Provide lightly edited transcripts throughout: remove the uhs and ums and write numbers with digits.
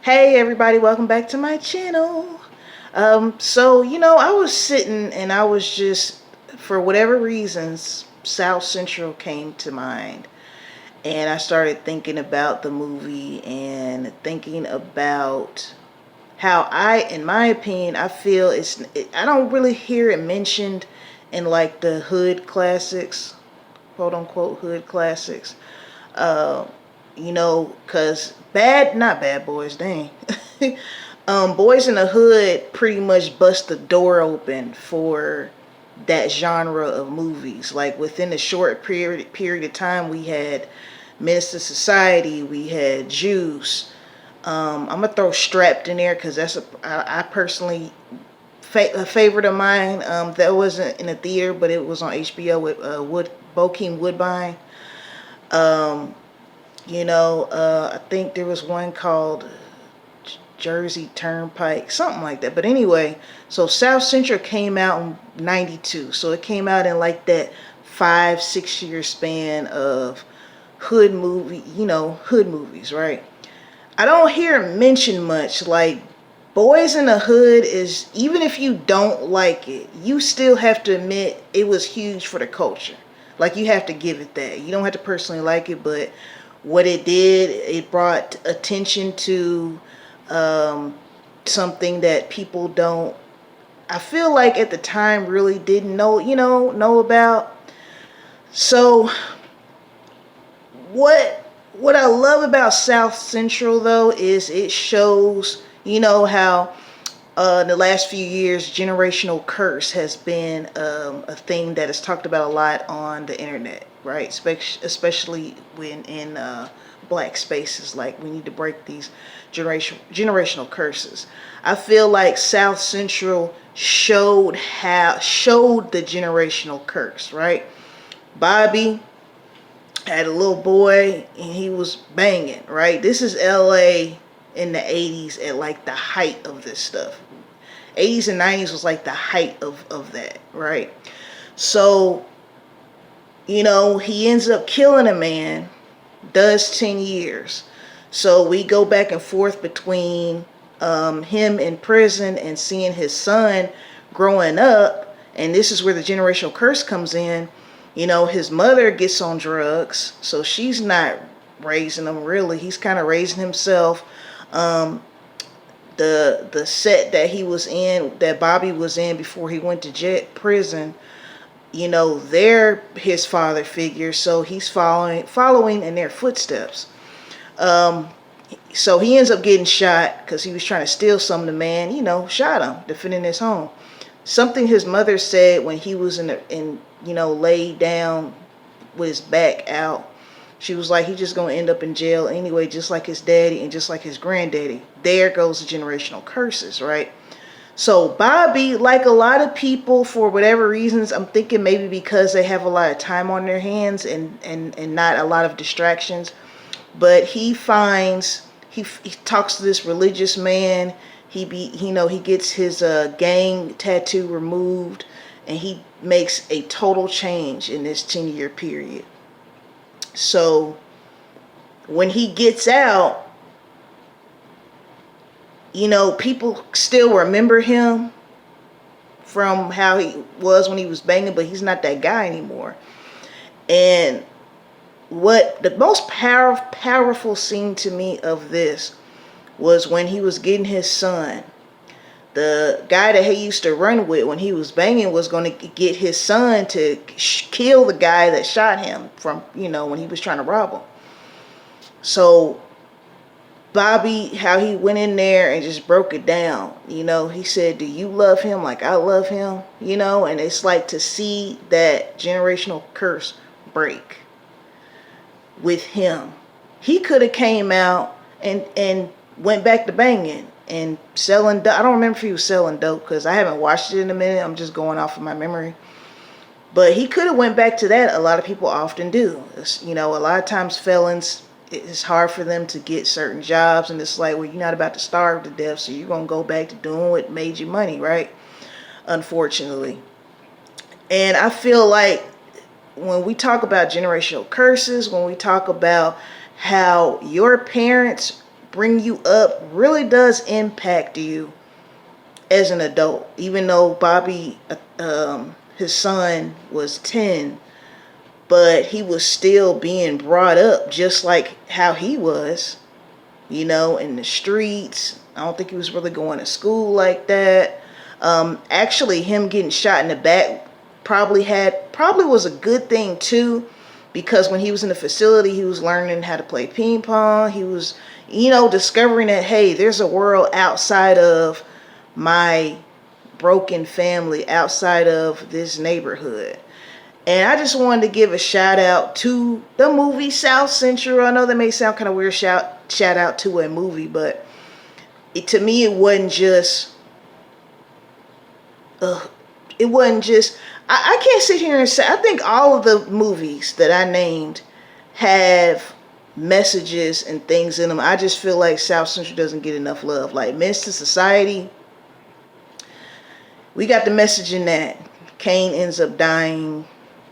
Hey everybody, welcome back to my channel. I was sitting and I was just, for whatever reasons, South Central came to mind. And I started thinking about the movie and thinking about how in my opinion, I feel I don't really hear it mentioned in like the hood classics, quote unquote hood classics. Uh, cause not bad boys, dang. Boys in the Hood pretty much bust the door open for that genre of movies. Like within a short period of time, we had Minister Society, we had Juice. I'm gonna throw Strapped in there because I personally a favorite of mine. That wasn't in a theater, but it was on HBO with Bokeem Woodbine. Um, I think there was one called Jersey Turnpike, something like that. But anyway, so South Central came out in '92. So it came out in like that 5-6 year span of hood movies, right? I don't hear it mentioned much. Like Boys in the Hood is, even if you don't like it, you still have to admit it was huge for the culture. Like you have to give it that. You don't have to personally like it, but what it did, it brought attention to um, something that people don't, I feel like at the time really didn't know about. So what I love about South Central though is it shows, how in the last few years generational curse has been a thing that is talked about a lot on the internet, right? Especially when in black spaces. Like we need to break these generational curses. I feel like South Central showed the generational curse, right? Bobby had a little boy and he was banging, right? This is LA in the 80s at like the height of this stuff. 80s and 90s was like the height of that, right? So, he ends up killing a man, does 10 years. So we go back and forth between him in prison and seeing his son growing up. And this is where the generational curse comes in. His mother gets on drugs, so she's not raising him really. He's kind of raising himself. Um, the set that he was in, that Bobby was in before he went to prison, they're his father figure, so he's following in their footsteps. Um, so he ends up getting shot because he was trying to steal something. The man, shot him, defending his home. Something his mother said when he was laid down with his back out. She was like, he's just going to end up in jail anyway, just like his daddy and just like his granddaddy. There goes the generational curses, right? So Bobby, like a lot of people, for whatever reasons, I'm thinking maybe because they have a lot of time on their hands and not a lot of distractions, but he talks to this religious man. He gets his gang tattoo removed, and he makes a total change in this 10-year period. So when he gets out, people still remember him from how he was when he was banging, but he's not that guy anymore. And what the most powerful scene to me of this was when he was getting his son. The guy that he used to run with when he was banging was going to get his son to kill the guy that shot him from, when he was trying to rob him. So Bobby, how he went in there and just broke it down. He said, do you love him like I love him? And it's like to see that generational curse break with him. He could have came out and went back to banging and selling dope. I don't remember if he was selling dope because I haven't watched it in a minute. I'm just going off of my memory. But he could have went back to that. A lot of people often do. A lot of times felons, it's hard for them to get certain jobs, and it's like, well, you're not about to starve to death, so you're going to go back to doing what made you money, right? Unfortunately. And I feel like when we talk about generational curses, when we talk about how your parents bring you up really does impact you as an adult. Even though Bobby, his son, was 10, but he was still being brought up just like how he was, you know, in the streets. I don't think he was really going to school like that. Actually, him getting shot in the back probably was a good thing too, because when he was in the facility, he was learning how to play ping pong. He was, you know, discovering that, hey, there's a world outside of my broken family, outside of this neighborhood. And I just wanted to give a shout out to the movie South Central. I know that may sound kind of weird, shout out to a movie, but to me it wasn't just I can't sit here and say, I think all of the movies that I named have messages and things in them. I just feel like South Central doesn't get enough love. Like Menace to Society, we got the message in that Kane ends up dying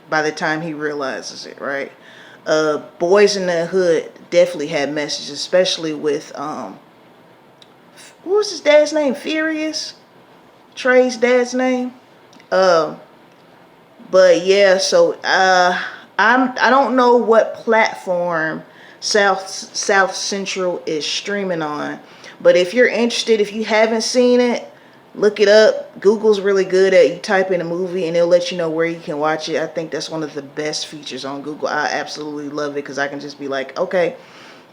by the time he realizes it, right? Boys in the Hood definitely had messages, especially with what was his dad's name? Furious? Trey's dad's name? But yeah, so I don't know what platform South Central is streaming on, but if you're interested, if you haven't seen it, look it up. Google's really good at, you type in a movie and it'll let you know where you can watch it. I think that's one of the best features on Google. I absolutely love it because I can just be like, okay,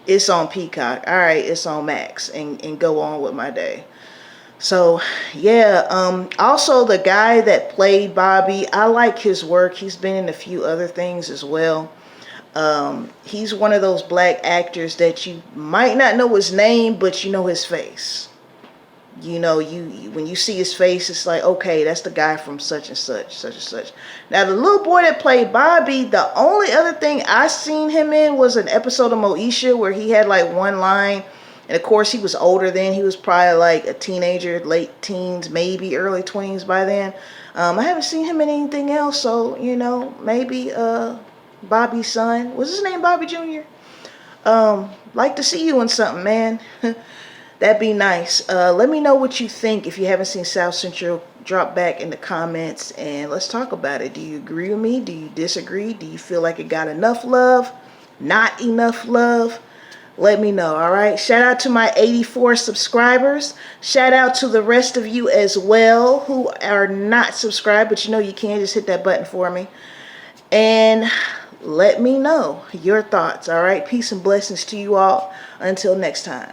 it's on Peacock. All right, it's on Max, and go on with my day. So yeah, also the guy that played Bobby, I like his work. He's been in a few other things as well. He's one of those black actors that you might not know his name, but you know his face. You know, when you see his face, it's like, okay, that's the guy from such and such, such and such. Now, the little boy that played Bobby, the only other thing I seen him in was an episode of Moesha where he had like one line. And of course, he was older then. He was probably like a teenager, late teens, maybe early 20s by then. I haven't seen him in anything else. So, you know, maybe Bobby's son. Was his name Bobby Jr.? Like to see you in something, man. That'd be nice. Let me know what you think. If you haven't seen South Central, drop back in the comments and let's talk about it. Do you agree with me? Do you disagree? Do you feel like it got enough love? Not enough love? Let me know, all right? Shout out to my 84 subscribers. Shout out to the rest of you as well who are not subscribed, but you know you can. Just hit that button for me. And let me know your thoughts, all right? Peace and blessings to you all. Until next time.